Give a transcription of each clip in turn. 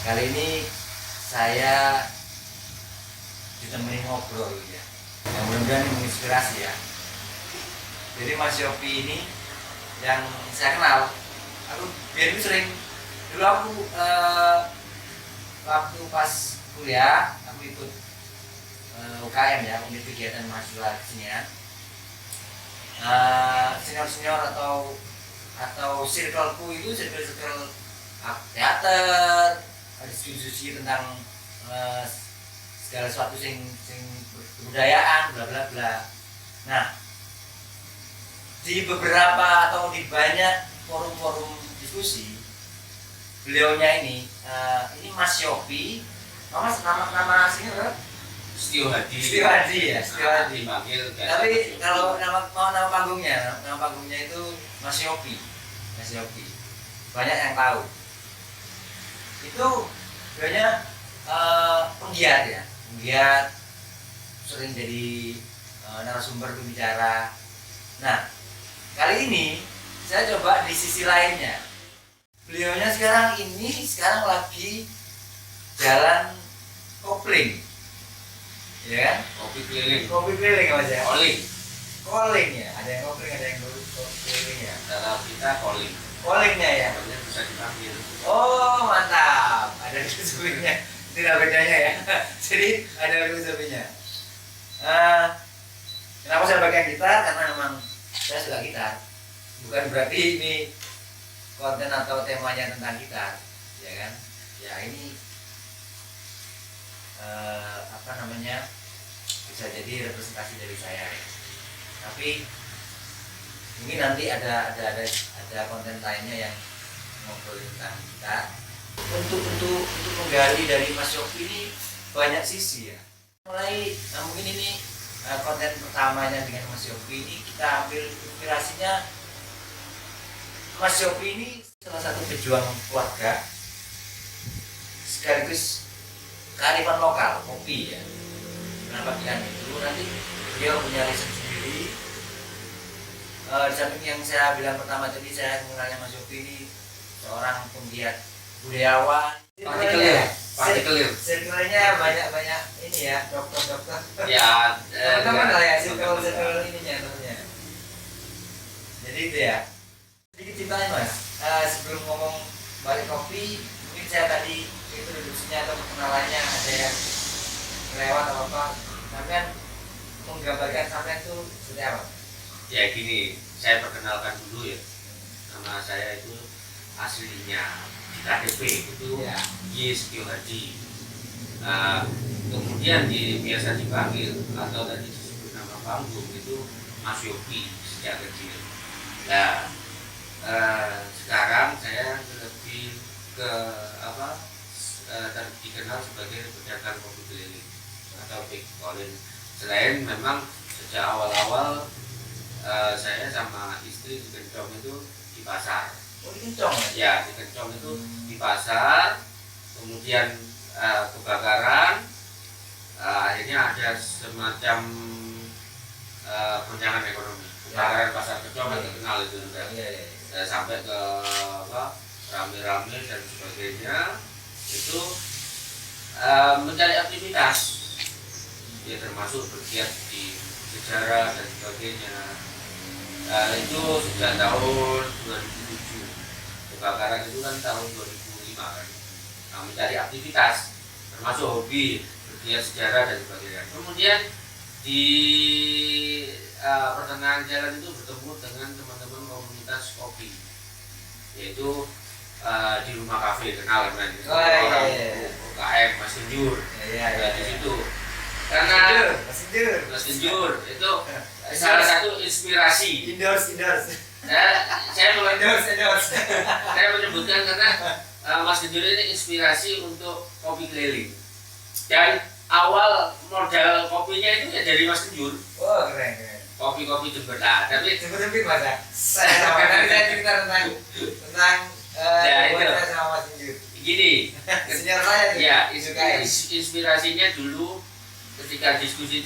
Kali ini saya ditemani ngobrol ya, yang mudah-mudahan menginspirasi ya. Jadi Mas Yopi ini yang saya kenal, aku biar itu sering dulu aku waktu pas kuliah aku ikut UKM ya, unit kegiatan mahasiswa kesenian. Senior-senior atau circleku itu circle teater, diskusi tentang segala sesuatu sing kebudayaan bla bla bla. Nah, di beberapa atau di banyak forum-forum diskusi, beliaunya ini Mas Yopi, nama aslinya berapa? Setio Hadi Ya, Setio Hadi. Tapi kalau nama panggungnya itu Mas Yopi. Banyak yang tahu. Itu banyak penggiat sering jadi narasumber berbicara. Nah, kali ini saya coba di sisi lainnya. Beliaunya sekarang lagi jalan kopling. Ya kan? Kopi keliling Mas ya? Calling ya, ada yang kopling, ada yang keliling ya. kalau kita Callingnya ya. namanya bisa dipanggil. Oh mantap, ada filosofinya. Tidak bedanya ya. Jadi ada filosofinya. Kenapa saya pakai gitar? Karena memang saya suka gitar. Bukan berarti ini konten atau temanya tentang gitar, ya kan? Ya ini bisa jadi representasi dari saya ya. Tapi ini nanti ada konten lainnya yang ngobrol tentang gitar. Untuk menggali dari Mas Yopi ini banyak sisi ya. Mulai mungkin ini konten pertamanya dengan Mas Yopi ini kita ambil inspirasinya. Mas Yopi ini salah satu pejuang keluarga sekaligus kearifan lokal kopi ya. Kenapa bagian itu nanti beliau punya riset sendiri. Di samping yang saya bilang pertama tadi, saya mengenalnya Mas Yopi ini seorang penggiat budayawan. Partikelir. Circle-nya banyak ini ya, dokter. Ya, teman-teman lah ya, circle ininya namanya. Jadi itu ya. Sedikit ceritanya Mas. Sebelum ngomong balik kopi, mungkin saya tadi introduksinya atau perkenalannya ada yang lewat atau apa. Sampai menggambarkan sampai itu seperti apa? ya gini, saya perkenalkan dulu ya. Nama saya itu aslinya di KTP itu Ya. Setio Hadi. Kemudian biasa dipanggil atau tadi disebut nama panggung itu Mas Yopi sejak kecil. Nah, sekarang saya lebih ke dikenal sebagai pedagang kopi keliling atau big calling. Selain memang sejak awal-awal saya sama istri di Kencong itu di pasar. Oh di Kencong Ya, di Kencong itu di pasar, kemudian kebakaran, akhirnya ada semacam goncangan ekonomi. Kebakaran pasar Kencong kan terkenal itu sudah. Sampai ke rame-rame dan sebagainya, itu mencari aktivitas, ya termasuk bergiat di sejarah dan sebagainya. Itu sejak tahun 2007. Kebakaran itu kan tahun 2005 kan. Nah, mencari aktivitas termasuk hobi bergiat sejarah dan sebagainya. Kemudian di pertengahan jalan itu bertemu dengan teman-teman komunitas kopi, yaitu di rumah kafe, kenal kan? Orang UKM Mas Genjur. Di situ karena Mas Genjur itu salah satu inspirasi. Endorse. Saya menyebutkan karena Mas Genjur ini inspirasi untuk kopi keliling. Dan awal modal kopinya itu ya dari Mas Genjur. Oh keren. Kopi-kopi Jember. Nah, tapi Jember Mas ya. Saya cerita tentang itu sama Mas Genjur. Gini, Senior saya ya inspirasinya dulu ketika diskusi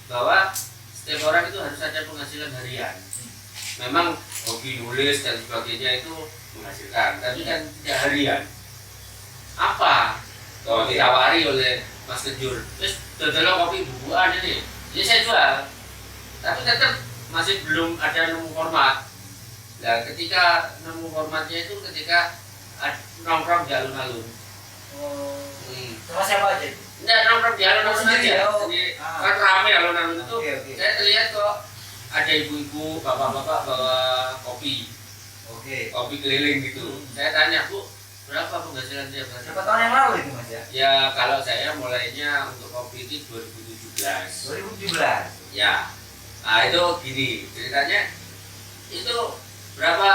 bahwa setiap orang itu harus ada penghasilan harian. Memang hobi nulis dan sebagainya itu menghasilkan, tapi kan tidak harian. apa? Kalau Oke. ditawari oleh Mas Kejur, terus dodol kopi bubuan ini, ya saya jual. Tapi tetap masih belum ada nemu format. Nah, ketika nemu formatnya itu ketika nongkrong di alun-alun. Oh. Hmm. Sama siapa aja? Nggak nongkrong di alun-alun Sendiri, aja. oh. Jadi Ah. kan rame alun-alun itu. Oke, oke. Saya terlihat kok ada ibu-ibu, bapak-bapak bawa kopi Oke. keliling gitu. Saya tanya, Bu, berapa penghasilan tiap hari? Berapa tahun yang lalu itu Mas ya? Ya kalau saya mulainya untuk kopi itu 2017. 2017. Ya, nah itu gini ceritanya, itu berapa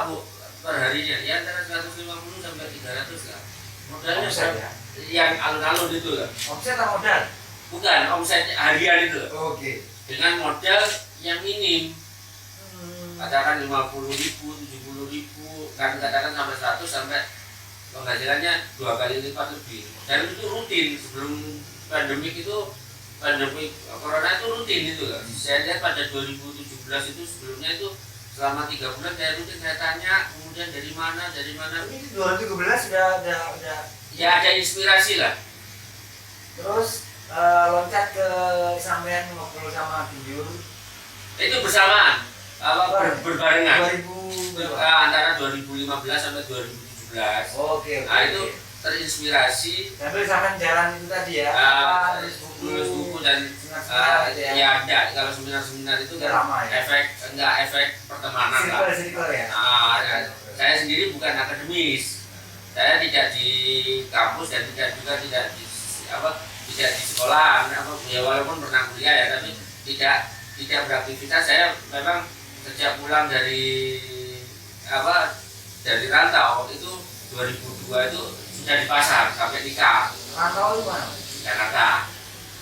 Bu per harinya? Ya antara 150 sampai 300 lah. Modalnya Omset ya? yang alun-alun itu lah. Omset atau modal? Bukan omsetnya harian itu loh. Oke. Dengan modal yang minim, Hmm. katakan 50.000, 70.000, kan katakan sampai 100 sampai penghasilannya 2 kali lipat lebih. Dan itu rutin sebelum pandemik corona itu rutin itu loh. Saya lihat pada 2017 itu sebelumnya itu selama 3 bulan saya rutin, saya tanya kemudian dari mana. Ini 2017 udah Ya ada inspirasi lah. terus loncat ke sampean ngobrol sama Kejur Itu bersamaan berbarengan 2000 berapa? antara 2015 sampai 2017. Oke. Nah itu terinspirasi Sambil sampean jalan itu tadi ya. nulis buku dan seminar-seminar gitu ya. ya ada kalau seminar itu Udah kan lama ya? efek pertemanan lah. Circle ya. Nah, saya sendiri bukan akademis, saya tidak di kampus dan tidak di sekolah, ya walaupun pernah kuliah ya, tapi tidak beraktivitas. Saya memang sejak pulang dari rantau itu 2002 itu sudah di pasar sampai nikah Rantau itu mana? di Jakarta.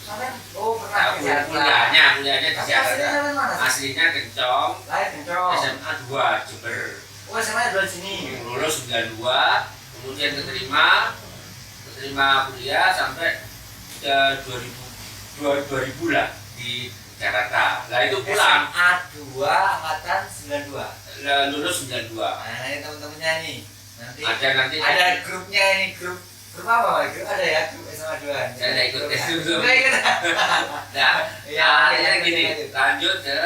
Sampean pernah Nah, ke Jakarta. kuliahnya di Tapi aslinya Jakarta. sampean mana? Aslinya Kencong, Lahir Kencong. SMA 2 Jember. Oh, SMA dua sini. Lulus 92, kemudian keterima kuliah sampai ke 2000 lah di Jakarta. Lah itu pulang SMA 2 angkatan 92. lulus 92. Nah, ini teman-temannya nih. Nanti Ada ada grupnya ini, grup apa? Grup ada ya, grup SMA 2. Saya nggak ikut ya. itu. Nggak ikut. Nah, Iya, akhirnya lanjut, gini, lanjut. lanjut ke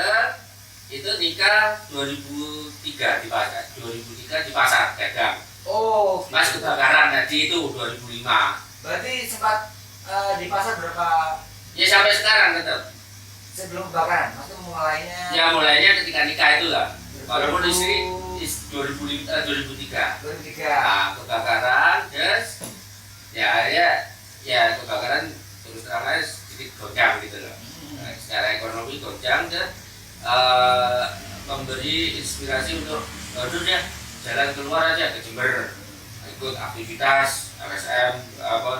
itu nikah 2003 di pasar, 2003 di pasar dagang. Oh, Mas gitu. kebakaran tadi itu 2005. Berarti sempat di pasar berapa Ya sampai sekarang tetap. sebelum kebakaran? Maksudnya mulainya Ya mulainya ketika nikah itulah. Walaupun istri 2003. 2003. Nah, kebakaran, terus ya kebakaran terus terang aja sedikit goncang gitu loh. Nah, secara ekonomi goncang dan memberi inspirasi untuk udah ya jalan keluar aja ke Jember, ikut aktivitas LSM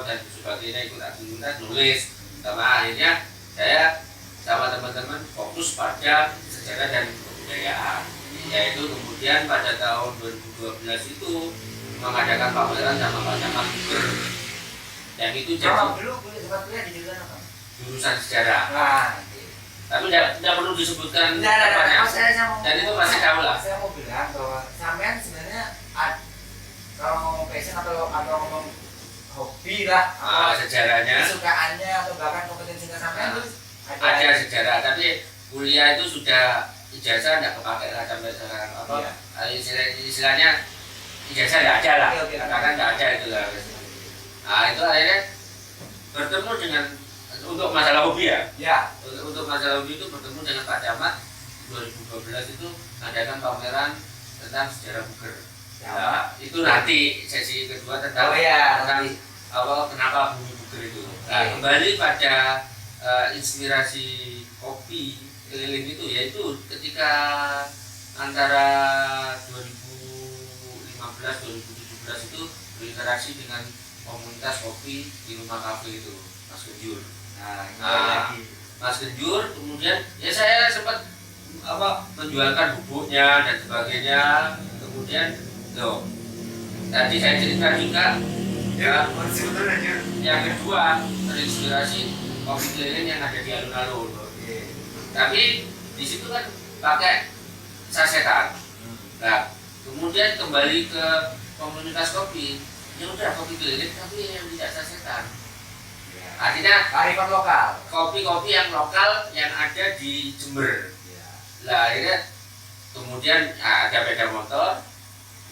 dan sebagainya, ikut aktivitas nulis, sama akhirnya saya sama teman-teman fokus pada sejarah dan kebudayaan, yaitu kemudian pada tahun 2012 itu mengadakan pameran sama Pak Buker, yang itu Kalau jadi dulu sempat kuliah di jurusan apa? jurusan sejarah, Nah, tapi tidak perlu disebutkan Nah, tempatnya. saya mau Dan itu pasti tahu lah. Saya mau bilang bahwa sampean sebenarnya kalau ngomong passion atau ngomong hobi lah, Sejarahnya kesukaannya atau bahkan kompetensinya sampean itu ada sejarah, tapi kuliah itu sudah ijazah tidak kepakai lah sampai sekarang. Istilahnya ijazah tidak ada lah, Oke. katakan tidak ada itu lah. Nah itu akhirnya bertemu dengan untuk masalah hobi ya. Ya. Untuk masalah hobi itu bertemu dengan Pak Camat 2012 itu adakan pameran tentang sejarah Buker. Nah, itu nanti sesi kedua tentang tentang kenapa bumi Buker itu. Nah, kembali pada inspirasi kopi keliling itu, yaitu ketika antara 2015-2017 itu berinteraksi dengan komunitas kopi di rumah kafe itu, Mas Genjur. Nah, Mas Genjur, kemudian ya saya sempat menjualkan bubuknya dan sebagainya. Kemudian tadi saya cerita juga yang kedua terinspirasi kopi keliling yang ada di alun-alun. Tapi di situ kan pakai sasetan. Nah, kemudian kembali ke komunitas kopi, ya udah kopi keliling tapi yang tidak sasetan. Ya. Artinya Kearifan lokal. kopi-kopi yang lokal yang ada di Jember. Ya. Lah akhirnya kemudian ada sepeda motor,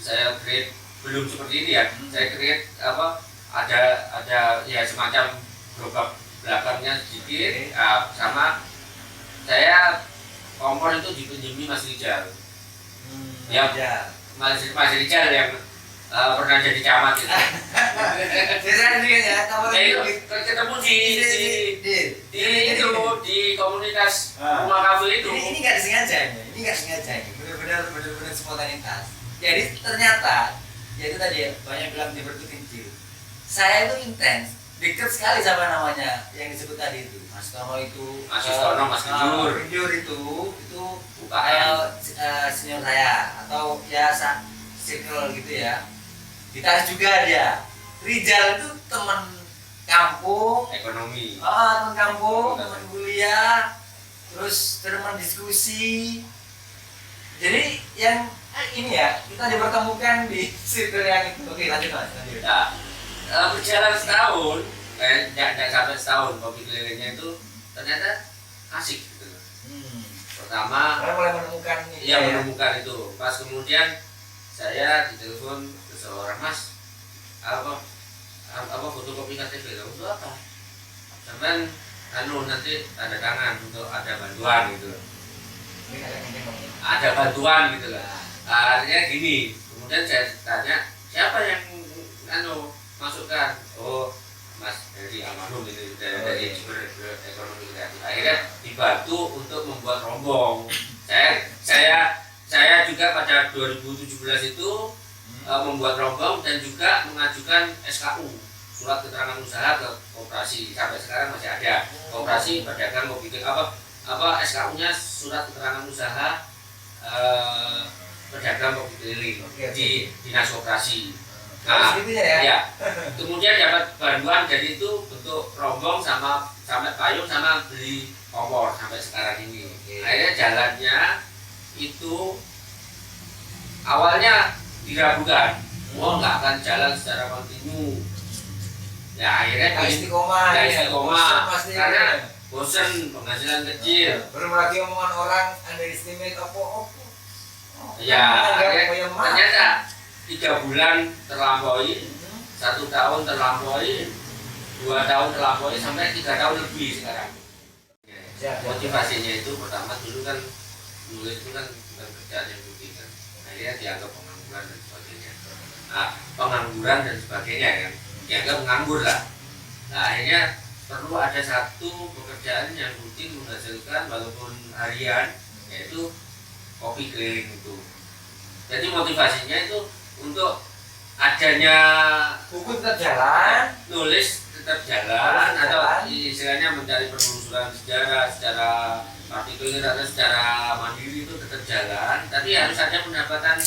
saya create belum seperti ini ya. Saya create apa? Ada ya semacam gerobak belakangnya sedikit, sama saya kompor itu dipinjami Mas Rijal. Ya. Mas Rijal yang pernah jadi camat itu. Saya juga ya, kamu Ya itu ketemu di komunitas rumah kafe itu. Ini nggak disengaja ini nggak sengaja ini, benar-benar spontanitas. Jadi ternyata, ya itu tadi ya, banyak bilang Jember itu kecil. Saya itu intens, dekat sekali sama namanya yang disebut tadi itu. Mas Tono itu, Mas Tono, Mas Genjur itu senior saya atau ya circle gitu ya. Gitaris juga dia. Rijal itu teman kampung, Ekonomi. teman kampung, teman kuliah, terus teman diskusi. Jadi yang ini ya, kita dipertemukan di circle yang itu. Oke, lanjut Mas. Nah, berjalan setahun, nggak sampai setahun, kopi kelilingnya itu ternyata asik gitu loh. Pertama, Karena mulai menemukan ini. iya menemukan itu. Pas kemudian saya ditelepon ke seorang Mas, apa fotokopi KTP lo untuk apa? Sampai nanti ada tangan untuk ada bantuan gitu loh. Ini ada yang penting. Ada bantuan gitu loh. Akhirnya gini, kemudian saya tanya siapa yang masukkan? Oh, Mas dari almarhum ini dari Jember Ekonomi Kreatif. Akhirnya dibantu untuk membuat rombong. Saya juga pada 2017 itu membuat rombong dan juga mengajukan SKU, surat keterangan usaha ke koperasi. Sampai sekarang masih ada koperasi pedagang kopi SKU-nya surat keterangan usaha pedagang kopi keliling di dinas koperasi. Nah, ya. Kemudian dapat bantuan jadi itu bentuk rombong sama payung sama beli kompor sampai sekarang ini. Akhirnya jalannya itu awalnya diragukan, nggak akan jalan secara kontinu. Ya akhirnya istiqomah karena bosen, penghasilan kecil. Belum lagi omongan orang underestimate apa. Ya, ternyata 3 bulan terlampaui, 1 tahun terlampaui, 2 tahun terlampaui, sampai 3 tahun lebih sekarang. Motivasinya itu pertama dulu kan nulis itu kan bukan kerjaan yang penting kan, akhirnya dianggap pengangguran dan sebagainya. Nah, pengangguran dan sebagainya kan, dianggap menganggur lah. Nah, akhirnya perlu ada satu pekerjaan yang rutin menghasilkan walaupun harian, yaitu kopi keliling itu. Jadi motivasinya itu untuk adanya buku tetap jalan, nulis tetap jalan, atau istilahnya mencari penelusuran sejarah secara partikuler atau secara mandiri itu tetap jalan, tapi harus ada pendapatan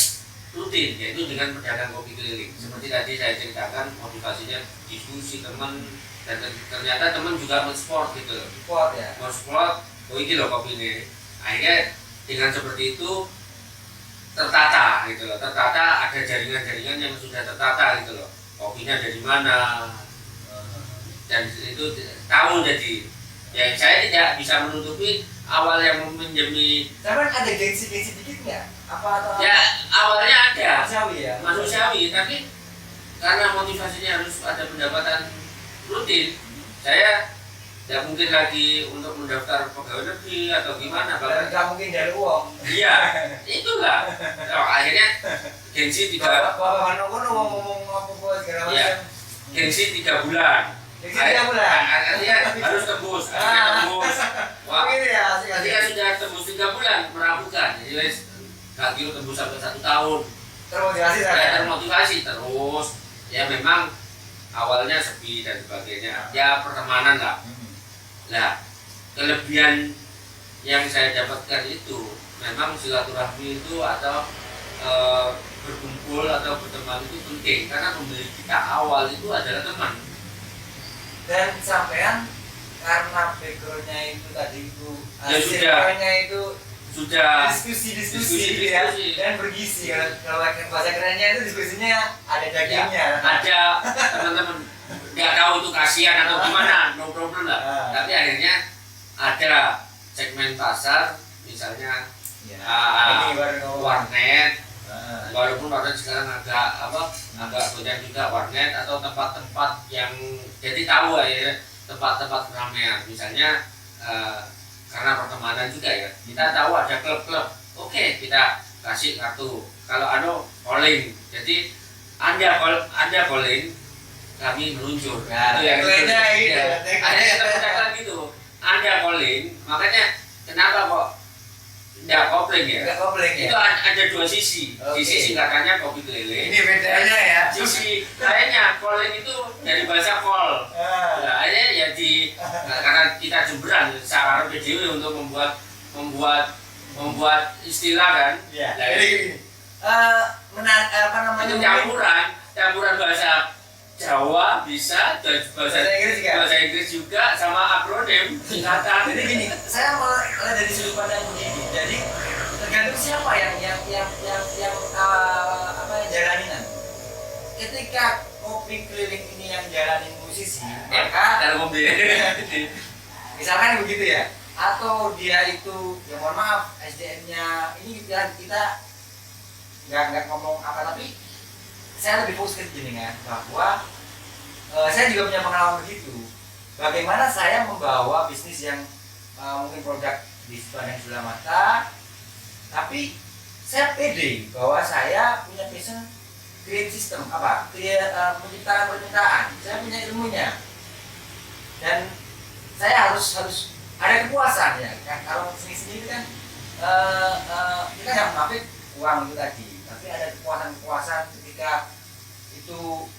rutin, yaitu dengan pedagang kopi keliling. Seperti tadi saya ceritakan, motivasinya diskusi teman, dan ternyata teman juga men-sport gitu loh. Sport ya. Men-sport, oh ini loh kopi ini. Akhirnya dengan seperti itu tertata gitu loh, tertata, ada jaringan-jaringan yang sudah tertata gitu loh, kopinya dari mana, dan itu tahu. Jadi ya saya tidak bisa menutupi awal yang meminjami. Tapi ada gengsi dikit nggak? Atau ya awalnya ada manusiawi ya, manusiawi, tapi karena motivasinya harus ada pendapatan rutin, saya tidak mungkin lagi untuk mendaftar pegawai negeri atau gimana, bahkan nggak mungkin dari uang. Iya, itulah. Akhirnya gengsi 3 ngomong apa segala macam. Iya, gengsi 3 bulan. Gengsi 3 bulan. Artinya harus tembus, tembus. Wah, ini ya, ketika sudah tembus 3 bulan meragukan. Jadi wes kaki tembus sampai 1 tahun. Termotivasi termotivasi terus. Ya memang awalnya sepi dan sebagainya. Ya pertemanan lah. Nah, kelebihan yang saya dapatkan itu memang silaturahmi itu atau berkumpul atau berteman itu penting, karena pembeli kita awal itu adalah teman. Dan sampean karena backgroundnya itu tadi itu ya sudah sudah diskusi ya, dan bergizi. Kalau bahasa kerennya itu diskusinya ada dagingnya. Ada teman-teman nggak tahu itu kasihan atau gimana, no problem lah. Tapi akhirnya ada segmen pasar, misalnya warnet. Walaupun warnet sekarang agak banyak juga warnet atau tempat-tempat yang jadi tahu ya, tempat-tempat keramaian. Misalnya karena pertemanan juga ya, kita tahu ada klub-klub, oke, kita kasih kartu. Kalau ada calling, jadi anda calling, kami meluncur. Nah, itu yang ada yang terpecahkan gitu. Anda calling, makanya kenapa kok nggak kopling ya? Nggak kopling ya? Itu ada dua sisi. Okay. Sisi singkatannya kopi keliling. Ini bedanya ya. Sisi lainnya calling itu dari bahasa call. Nah, akhirnya ya karena kita jemberan secara PDW untuk membuat istilah kan. Iya. Nah, Jadi gini. itu campuran bahasa Jawa bisa, dan bahasa Inggris juga sama akronim singkatan. Jadi gini, saya mulai dari sudut pandang begini. Jadi tergantung siapa yang jalanin. Ketika kopi keliling ini yang jalanin musisi, maka dalam mobil. Misalkan begitu ya, atau dia itu, ya mohon maaf, SDM-nya ini kita nggak ngomong apa, tapi saya lebih fokus ke jenengan bahwa saya juga punya pengalaman begitu. Bagaimana saya membawa bisnis yang mungkin produk di sepanjang sebelah mata, tapi saya pede bahwa saya punya passion create system penciptaan permintaan. Saya punya ilmunya dan saya harus ada kepuasan ya kan. Kalau seni itu kan kita nggak menafik uang itu tadi, tapi ada kepuasan ketika itu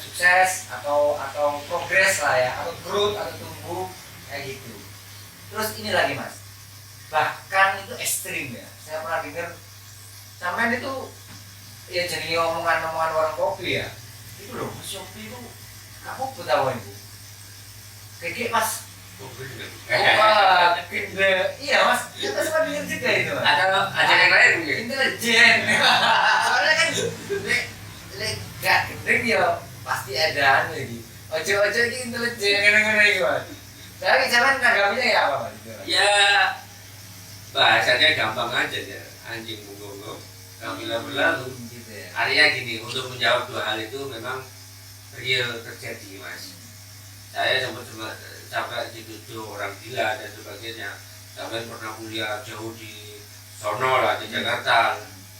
sukses atau progres lah ya, atau growth atau tumbuh kayak gitu. Terus ini lagi mas, bahkan itu ekstrim ya. Saya pernah dengar sampean itu ya jadi omongan orang kopi ya. Itu loh, Mas Shopee itu kamu tahu itu. Kayak pas iya mas, kita semua dengar juga itu. Ada yang lain mungkin. Intelijen. Soalnya kan gak gendeng ya pasti ada lagi. Ojo-ojo ini intelijen kadang-kadang gitu mas. Tapi jangan tanggapinya ya apa mas? Ya bahasanya gampang aja ya, anjing menggonggong kami berlalu. Gitu ya. Artinya gini, untuk menjawab dua hal itu memang real terjadi mas. Saya sampai dituduh orang gila dan sebagainya. Sampai pernah kuliah jauh di sono lah, di Jakarta.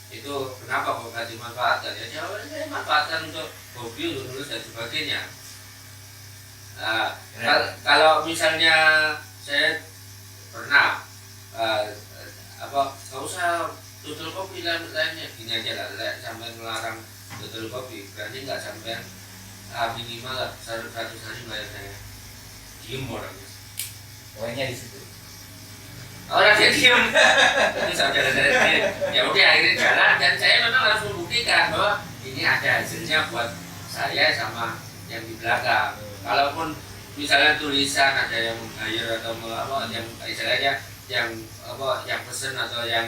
Itu kenapa kok nggak dimanfaatkan? Ya jawabannya saya manfaatkan untuk hobi, untuk nulis dan sebagainya. Kalau misalnya saya pernah nggak usah tutul kopi lainnya, gini aja lah, sampai melarang tutul kopi berarti nggak sampai minimal 100 hari bayar saya. Diem orangnya. Poinnya di situ. Orang dia diem. Itu saudara saya. Ya udah akhirnya jalan dan saya memang harus membuktikan bahwa ini ada hasilnya buat saya sama yang di belakang. Kalaupun misalnya tulisan ada yang hire atau yang istilahnya yang pesen atau yang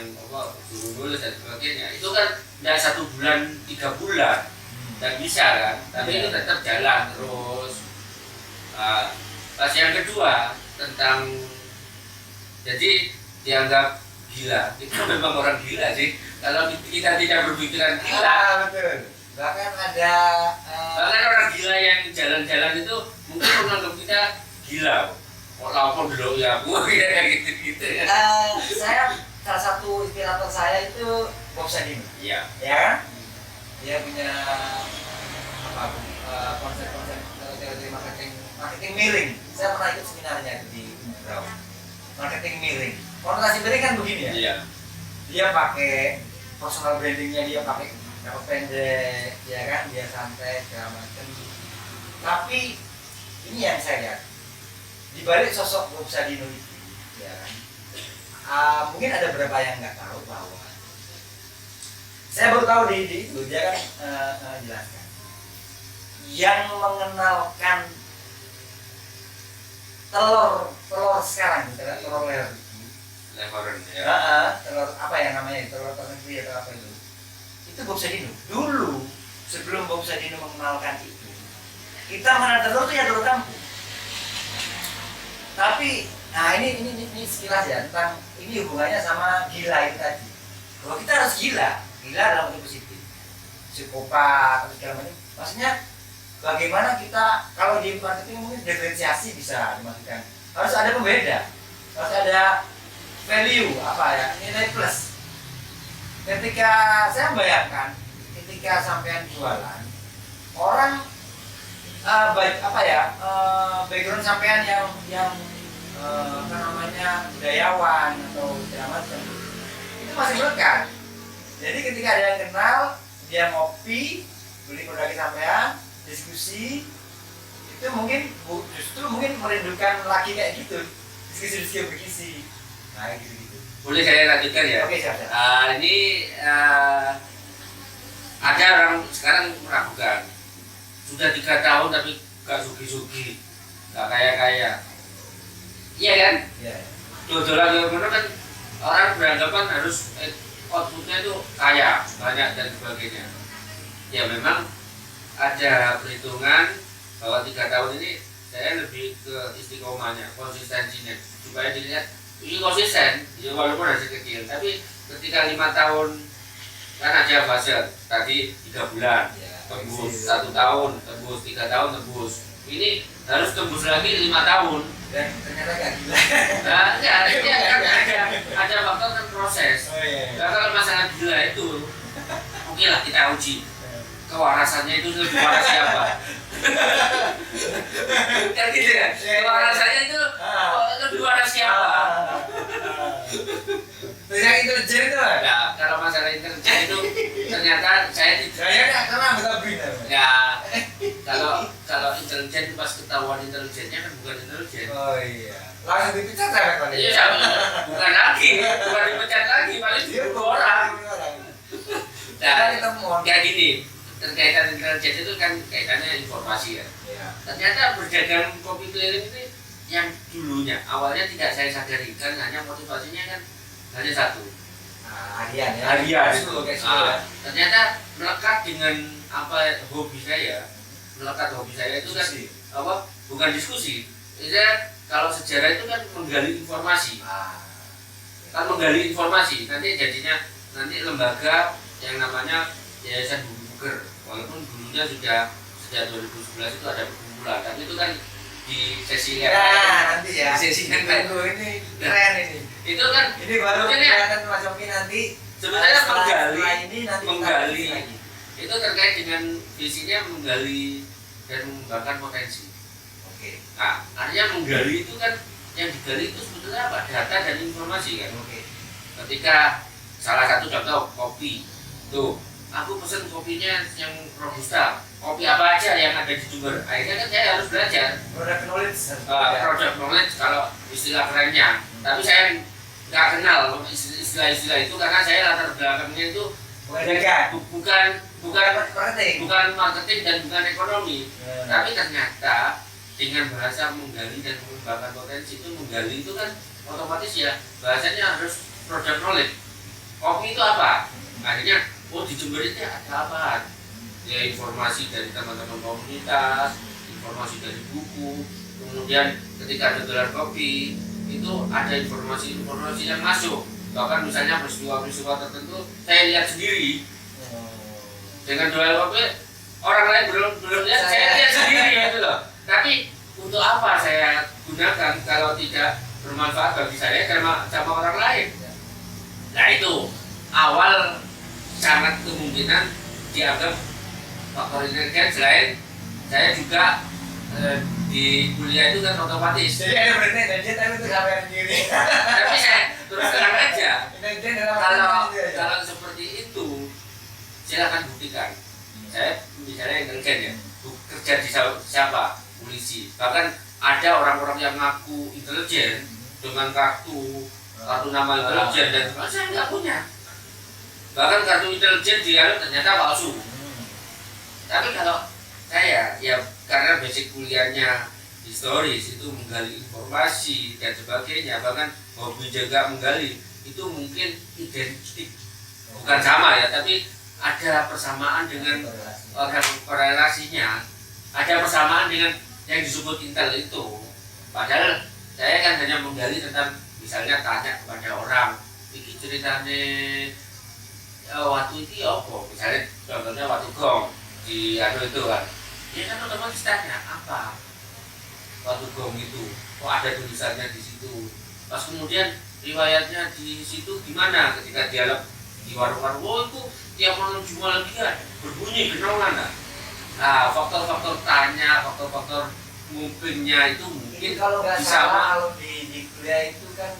suruh nulis dan sebagainya, itu kan tidak 1 bulan 3 bulan, tidak bisa kan. Tapi itu tetap jalan terus. Pas yang kedua tentang jadi dianggap gila, itu memang orang gila sih. Kalau kita tidak berpikiran gila, Betul. Bahkan ada bahkan orang gila yang jalan-jalan itu mungkin menganggap kita gila. Walaupun dulu ya bu, kayak gitu ya. Saya salah satu inspirator saya itu Bob Sadino. Iya. Ya, dia punya konsep-konsep teori marketing miring. Saya pernah ikut seminarnya di Brau. Marketing miring. Konotasi miring kan begini ya. Iya. Dia pakai personal brandingnya, dia pakai rambut pendek, ya kan, dia santai segala macam. Tapi ini yang saya lihat di balik sosok Bob Sadino itu, ya kan. Mungkin ada beberapa yang nggak tahu bahwa saya baru tahu di itu dia kan jelaskan yang mengenalkan telur sekarang, telur Leveran ya. Telur apa ya namanya, telur negeri atau apa itu Bob Sadino. Dulu sebelum Bob Sadino mengenalkan itu, kita mana telur tuh ya telur kampung. Tapi nah ini sekilas ya tentang ini hubungannya sama gila itu tadi. Kalau kita harus gila dalam bentuk positif, psikopat atau segala macam. Maksudnya bagaimana kita kalau di marketing mungkin diferensiasi bisa dimaksudkan. Harus ada pembeda, harus ada value apa ya, nilai plus. Ketika saya bayangkan, ketika sampean jualan, orang background sampean yang apa namanya budayawan atau segala macam itu masih melekat. Jadi ketika ada yang kenal, dia ngopi, beli produk sampean, diskusi, itu justru mungkin merindukan lagi kayak gitu, diskusi bergizi. Nah gitu. Boleh saya lanjutkan ya? Oke, siap. Ini ada orang sekarang meragukan sudah 3 tahun tapi gak sugi-sugi, gak kaya-kaya. Iya kan? Iya. Dodolan yang benar kan orang beranggapan harus outputnya itu kaya, banyak dan sebagainya. Ya memang ada perhitungan bahwa 3 tahun ini saya lebih ke istiqomahnya, konsistensinya, supaya dilihat ini konsisten, ya walaupun hasil kecil, tapi ketika 5 tahun kan ada fase tadi 3 bulan tembus, 1 tahun tembus, 3 tahun tembus, ini harus tembus lagi 5 tahun Dan ternyata gak gila. nah ya, ini ada faktor dan proses. Nah, kalau masalah gila itu oke lah kita uji kewarasannya itu lebih waras siapa. Kan gitu kan, kewarasannya itu lebih waras siapa. Yang intelijen itu kan? Nah, kalau masalah intelijen itu ternyata saya Saya karena anggota BRIN. ya kalau intelijen pas ketahuan intelijennya kan bukan intelijen. Oh iya. Langsung dipecat saya kan? Iya, bukan dipecat lagi, paling dibunuh orang. Nah, kayak gini, terkaitan intelijen itu kan kaitannya informasi ya. Ternyata berdagang kopi keliling ini yang dulunya awalnya tidak saya sadari kan hanya motivasinya kan hanya satu. Harian ya. Harian. Ya. Ternyata melekat dengan hobi saya itu kan apa? Bukan diskusi. Saya kalau sejarah itu kan menggali informasi. Kan menggali informasi nanti jadinya lembaga yang namanya Yayasan Bumi Buker. Walaupun dulunya sudah sejak 2011 itu ada perkumpulan, tapi itu kan di sesi yang nanti ya. Di sesi yang lain. Ini keren ini. Itu kan Ini baru kelihatan Mas Yogi nanti. Sebenarnya nanti menggali itu terkait dengan visinya menggali dan mengembangkan potensi. Oke. Nah, artinya menggali itu kan yang digali itu sebetulnya apa? Data dan informasi kan. Oke. Ketika salah satu contoh kopi, tuh aku pesen kopinya yang robusta, kopi apa aja yang ada di Jember. Akhirnya kan saya harus belajar Product knowledge. product knowledge kalau istilah kerennya. Tapi saya nggak kenal istilah-istilah itu karena saya latar belakangnya itu bukan marketing dan bukan ekonomi. Tapi ternyata dengan bahasa menggali dan mengembangkan potensi itu menggali itu kan otomatis ya bahasanya harus product knowledge. Kopi itu apa? Akhirnya di Jember itu ada apa? Ya informasi dari teman-teman komunitas, informasi dari buku, kemudian ketika ada gelar kopi itu ada informasi yang masuk. Bahkan misalnya peristiwa tertentu saya lihat sendiri. Dengan jual kopi orang lain belum lihat, saya lihat sendiri gitu loh. Tapi untuk apa saya gunakan kalau tidak bermanfaat bagi saya sama orang lain? Nah itu awal sangat kemungkinan dianggap faktor intelijen. Selain saya juga di kuliah itu kan otomatis. Jadi ada berarti intelijen tapi itu sampai sendiri. Tapi saya terus terang aja. Kalau seperti itu silakan buktikan. Saya misalnya intelijen ya, kerja di siapa? Polisi. Bahkan ada orang-orang yang ngaku intelijen dengan kartu nama intelijen dan saya nggak punya. Bahkan kartu intelijen dia ternyata palsu. Tapi kalau saya ya karena basic kuliahnya historis itu menggali informasi dan sebagainya, bahkan hobi juga menggali itu mungkin identik, bukan sama ya, tapi ada persamaan dengan orang korelasinya, ada persamaan dengan yang disebut intel itu. Padahal saya kan hanya menggali tentang, misalnya tanya kepada orang, ini ceritanya waktu itu apa, misalnya contohnya waktu gong di itu kan, ya kan otomatis tanya apa waktu gong itu, kok ada tulisannya di situ, pas kemudian riwayatnya di situ gimana ketika dialog di warung-warung, oh itu tiap malam Jumat dia berbunyi genongan. Nah, faktor-faktor tanya, faktor-faktor mungkinnya itu mungkin kalau nggak bisa salah, kalau di kuliah itu kan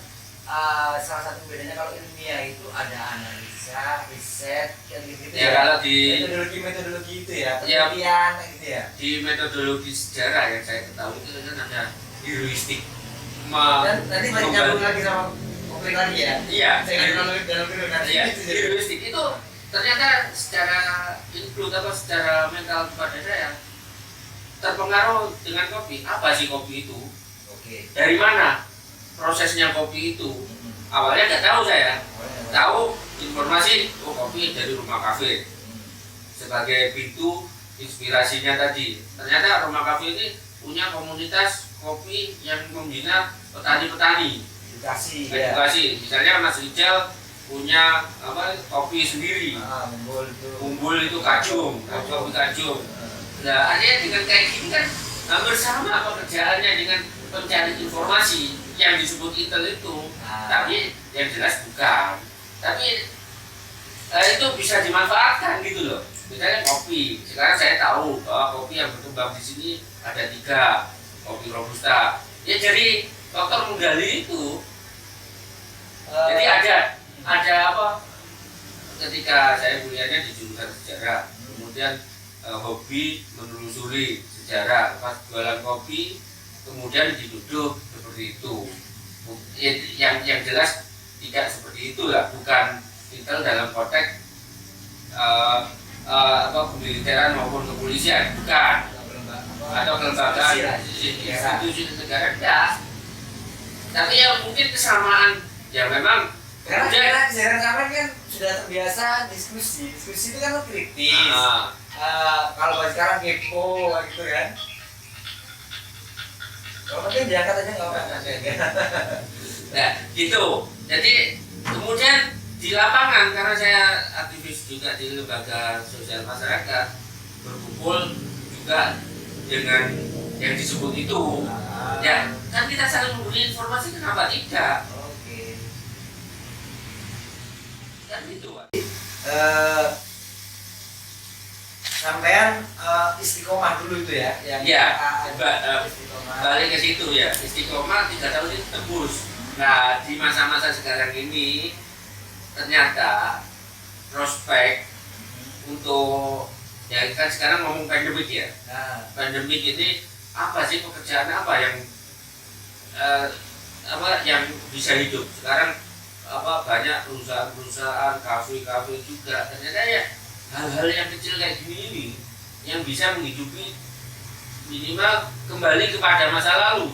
salah satu bedanya kalau ilmiah itu ada analisa, riset, kayak gitu ya. Kalau di metodologi itu ya, ya, penelitian gitu ya. Di metodologi sejarah yang saya ketahui itu kan ada heuristik. Dan nanti nyambung lagi sama topik lagi ya. Iya. Dalam video nanti. Iya. Heuristik itu ternyata secara include apa, secara mental kepada saya terpengaruh dengan kopi. Apa sih kopi itu? Oke. Dari mana prosesnya kopi itu? Awalnya nggak tahu saya. Tahu informasi, oh kopi dari rumah kafe sebagai pintu inspirasinya tadi. Ternyata rumah kafe ini punya komunitas kopi yang membina petani-petani. Edukasi. Misalnya Mas Rijal punya apa, kopi sendiri. Umbul itu kajung, kopi kajung. Nah, akhirnya dengan kayak gini kan hampir sama pekerjaannya dengan pencari informasi yang disebut intel itu. Tapi yang jelas bukan. Tapi itu bisa dimanfaatkan gitu loh. Misalnya kopi. Sekarang saya tahu bahwa kopi yang berkembang di sini ada 3, kopi robusta. Ya jadi faktor menggali itu. Jadi ada apa? Ketika saya kuliahnya di jurusan sejarah, kemudian hobi menelusuri sejarah, pas jualan kopi, kemudian dituduh seperti itu. Yang jelas tidak seperti itulah, bukan intel dalam konteks kemiliteran maupun kepolisian, bukan, atau kelembagaan institusi negara, tidak. Tapi ya mungkin kesamaan ya memang. Karena sejarah sampai kan sudah terbiasa diskusi itu kan kritis. Kalau sekarang kepo gitu kan. Kalau penting diangkat aja nggak apa-apa. Nah gitu. Jadi kemudian di lapangan, karena saya aktivis juga di lembaga sosial masyarakat, berkumpul juga dengan yang disebut itu. Ya kan kita saling memberi informasi, kenapa tidak? Kan gitu. Sampean istiqomah dulu itu ya, yang balik ke situ ya, istiqomah 3 tahun itu tebus. Nah di masa-masa sekarang ini ternyata prospek untuk, ya kan sekarang ngomong pandemik ya, pandemik ini apa sih pekerjaan apa yang bisa hidup sekarang? Banyak perusahaan-perusahaan, kafe-kafe juga, ternyata ya hal-hal yang kecil kayak gini ini yang bisa menghidupi, minimal kembali kepada masa lalu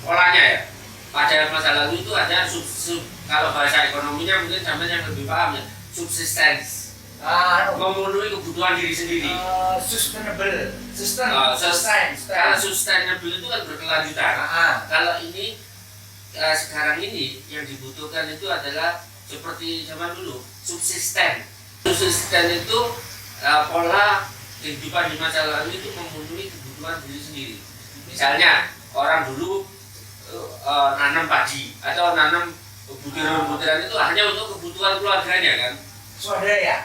polanya ya. Pada masa lalu itu ada kalau bahasa ekonominya mungkin sampai yang lebih paham ya, subsistence, memenuhi kebutuhan diri sendiri. Sustainable. Kalau sustainable itu kan berkelanjutan. Kalau ini sekarang ini yang dibutuhkan itu adalah seperti zaman dulu, subsisten. Subsisten itu pola kehidupan di masa lalu itu memenuhi kebutuhan diri sendiri. Misalnya orang dulu nanam padi atau nanam butiran-butiran itu hanya untuk kebutuhan keluarganya kan. Swadaya.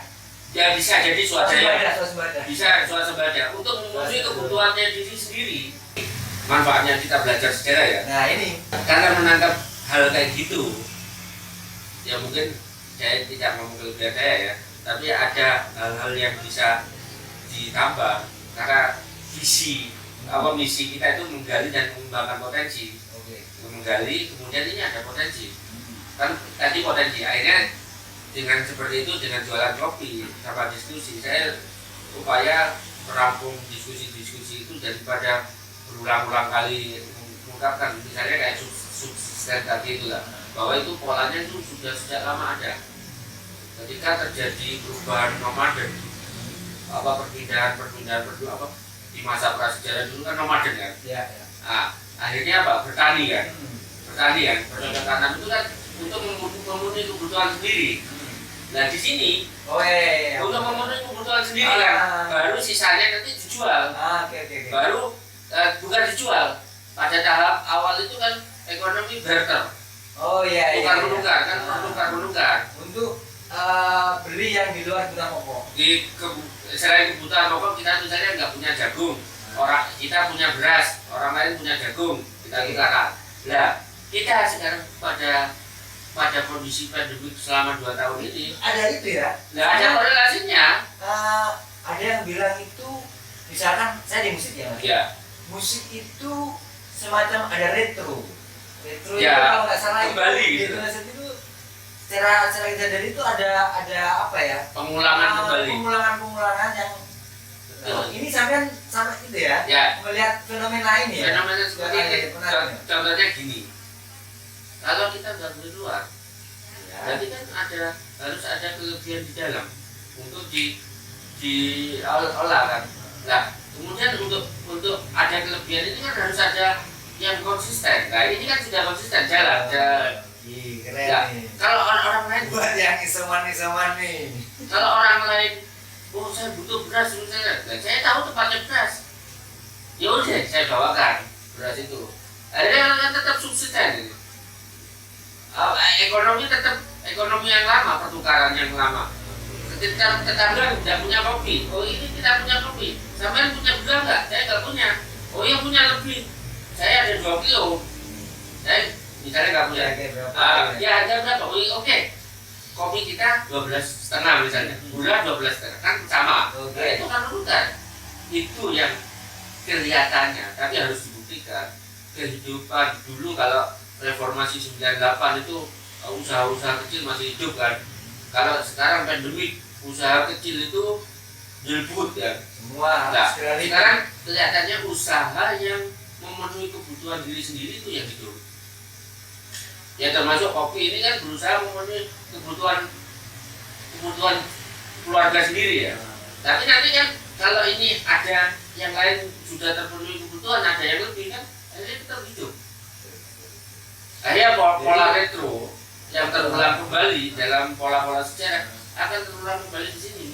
Ya bisa jadi swadaya. Bisa swasembada untuk memenuhi kebutuhannya diri sendiri. Manfaatnya kita belajar sejarah ya. Nah ini karena menangkap hal kayak gitu, ya mungkin saya tidak ngomong kelebihan saya ya, tapi ada hal-hal yang bisa ditambah karena misi kita itu menggali dan mengembangkan potensi. Menggali, kemudian ini ada potensi. Kan tadi potensi, akhirnya dengan seperti itu, dengan jualan kopi sama diskusi, saya upaya merangkum diskusi-diskusi itu daripada berulang-ulang kali mengungkapkan, misalnya kayak konsisten tadi itu lah, bahwa itu polanya itu sudah sejak lama ada. Ketika terjadi perubahan nomaden, perpindahan apa di masa prasejarah dulu kan nomaden kan. Ya, ya. Nah, akhirnya apa? Bertani kan. Bertani kan. Bercocok tanam itu kan untuk memenuhi kebutuhan sendiri. Nah di sini untuk memenuhi kebutuhan sendiri kan, baru sisanya nanti dijual. Oke. Baru bukan dijual. Pada tahap awal itu kan ekonomi barter. Tukar menukar kan, tukar menukar. Untuk beli yang di luar kebutuhan pokok. Selain kebutuhan pokok kita misalnya nggak punya jagung, orang kita punya beras, orang lain punya jagung, kita tukarkan. Nah kita sekarang pada kondisi pandemi selama 2 tahun ini Ada itu ya? nggak ada korelasinya. Ada yang bilang itu, misalkan saya di musik ya mas. Ya. Musik itu semacam ada retro Ya, itu kalau nggak salah kembali itu, gitu. itu secara kita dari itu ada apa ya? Pengulangan kembali. Pengulangan yang ini sampai itu ya? Ya. Melihat fenomena ini ya. Fenomena seperti ini. Contohnya gini. Kalau kita nggak beli luar, berarti kan harus ada kelebihan di dalam untuk diolah kan. Nah, kemudian untuk ada kelebihan ini kan harus ada yang konsisten. Nah, ini kan sudah konsisten jalan. Keren Ya, nih. kalau orang lain Buat yang isoman nih. kalau orang lain, saya butuh beras misalnya, nah, saya tahu tempatnya beras. Ya udah, saya bawakan beras itu. Akhirnya kan tetap subsisten ini. Ekonomi tetap ekonomi yang lama, pertukaran yang lama. Ketika tetangga tidak punya kopi, oh ini kita punya kopi. Sampai punya gula nggak? Saya nggak punya. Oh iya punya lebih. Saya ada 2 kilo. Saya misalnya nggak punya. Ya ada berapa? Oh, oke. Kopi kita 12,5 misalnya. Gula 12,5 kan sama. Nah, itu kan bukan. Itu yang kelihatannya, tapi harus dibuktikan. Kehidupan dulu kalau reformasi 98 itu usaha-usaha kecil masih hidup kan. Kalau sekarang pandemik, usaha kecil itu jelbut ya. Semua. Nah, sekarang kelihatannya usaha yang memenuhi kebutuhan diri sendiri itu yang hidup. Ya termasuk kopi ini kan berusaha memenuhi kebutuhan keluarga sendiri ya. Tapi nanti kan kalau ini ada yang lain sudah terpenuhi kebutuhan, ada yang lebih kan, akhirnya kita hidup. Akhirnya pola retro yang terulang kembali dalam pola-pola sejarah akan terulang kembali di sini.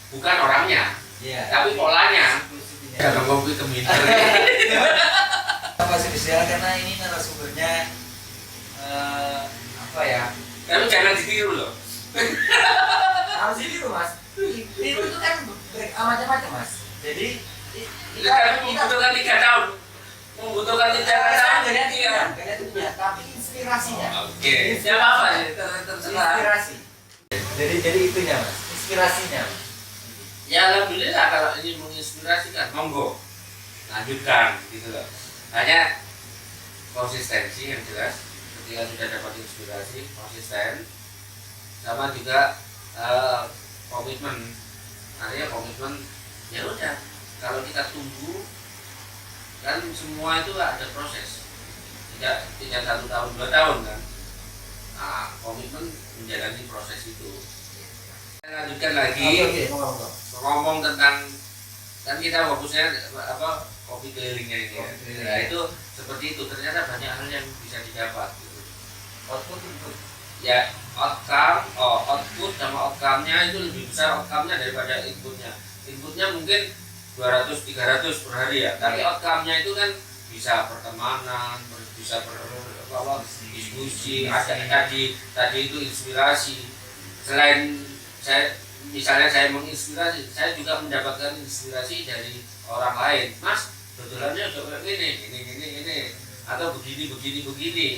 Bukan orangnya, tapi polanya. Jangan kopi keminter. Apa spesial karena ini narasumbernya apa ya? Tapi jangan ditiru loh. Harus ditiru mas. Itu kan macam-macam mas. Jadi Kita membutuhkan 3 tahun. Membutuhkan 3 tahun. Tapi inspirasinya. Oke. Siapa apa sih? Terserah. Inspirasi. Jadi itunya mas. Inspirasinya. Ya alhamdulillah kalau ini menginspirasikan, monggo lanjutkan gitu loh. Hanya konsistensi yang jelas. Ketika sudah dapat inspirasi, konsisten, sama juga komitmen. Artinya komitmen, ya udah. Kalau kita tunggu, kan semua itu ada proses. Tidak 1 tahun 2 tahun kan. Nah, komitmen menjalani proses itu. Kita lanjutkan lagi. Ngomong tentang kan kita fokusnya apa kopi kelilingnya ini ya. Nah itu seperti itu, ternyata banyak hal yang bisa didapat gitu. Output. Ya output sama outcome-nya itu lebih besar outcome-nya daripada inputnya. Inputnya mungkin 200-300 per hari ya, tapi outcome-nya itu kan bisa pertemanan, bisa diskusi, ada tadi itu inspirasi. Selain saya menginspirasi, saya juga mendapatkan inspirasi dari orang lain. Mas, betulannya udah kayak gini, atau begini.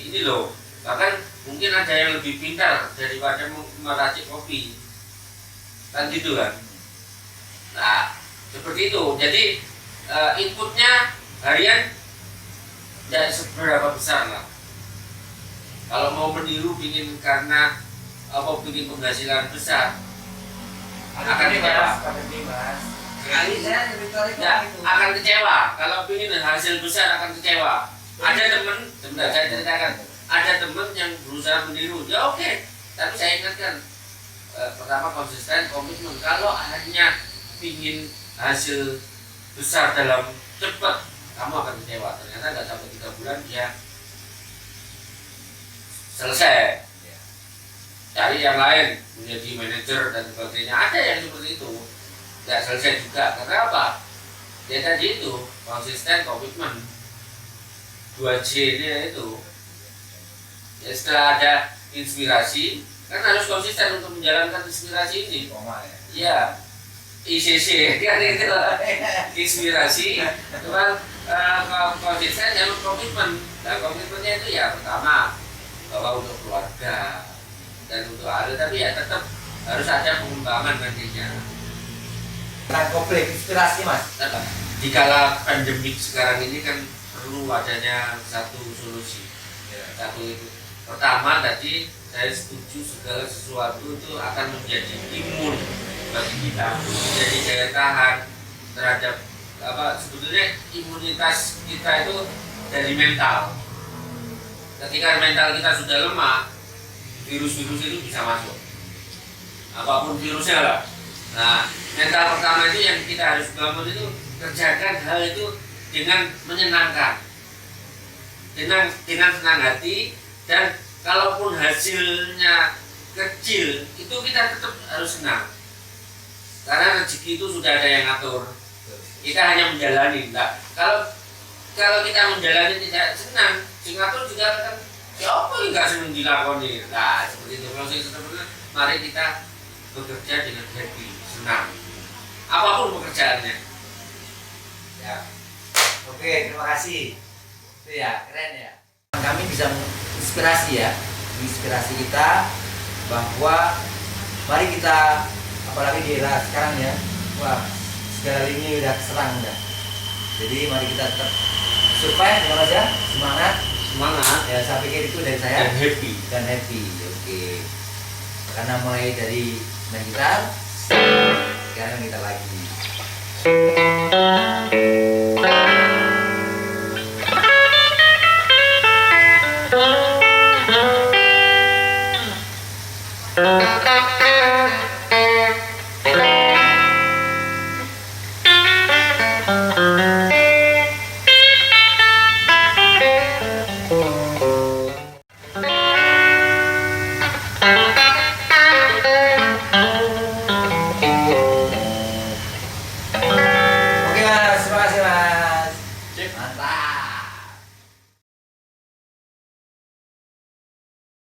Ini loh. Bahkan mungkin ada yang lebih pintar daripada meracik kopi. Kan gitu kan. Nah, seperti itu. Jadi inputnya harian tidak seberapa besar lah. Kalau mau meniru pingin karena pingin penghasilan besar, akan kecewa. Akan kecewa. Kalau pingin hasil besar akan kecewa. Ada teman saya ceritakan, ada teman yang berusaha meniru, ya oke. Tapi saya ingatkan, pertama konsisten, komitmen. Kalau hanya ingin hasil besar dalam cepat, kamu akan kecewa. Ternyata nggak sampai 3 bulan dia selesai. Cari yang lain, menjadi manajer dan sebagainya. Ada yang seperti itu, nggak selesai juga. Karena apa? Dia tadi itu konsisten, komitmen. 2J-nya itu. Ya, setelah ada inspirasi, kan harus konsisten untuk menjalankan inspirasi ini. Ya, ICC kan itu inspirasi, cuman konsisten dan komitmen. Nah, komitmennya itu ya pertama bahwa untuk keluarga dan untuk ada, tapi ya tetap harus ada pengembangan nantinya. Nah, konflik inspirasi mas. Di kala pandemik sekarang ini kan perlu adanya satu solusi. Satu itu. Pertama tadi saya setuju segala sesuatu itu akan menjadi imun bagi kita, menjadi daya tahan terhadap sebetulnya imunitas kita itu dari mental. Ketika mental kita sudah lemah, virus-virus itu bisa masuk. Apapun virusnya lah. Nah, mental pertama itu yang kita harus bangun itu, kerjakan hal itu dengan menyenangkan, dengan senang hati, dan kalaupun hasilnya kecil itu kita tetap harus senang, karena rezeki itu sudah ada yang ngatur. Kita hanya menjalani. Nah, kalau kita menjalani tidak senang, sing ngatur juga kan siapa yang nggak senang dilakoni. Nah, seperti itu. Kalau sebenarnya mari kita bekerja dengan happy, senang, apapun pekerjaannya. Ya. Oke, terima kasih. Itu ya, keren ya. Kami bisa menginspirasi ya, menginspirasi kita bahwa mari kita, apalagi di era sekarang ya, wah segala lini udah serang udah. Jadi mari kita tetap survive, gimana aja, semangat ya. Saya pikir itu dari saya, dan happy. Oke, karena mulai dari main gitar, sekarang kita lagi.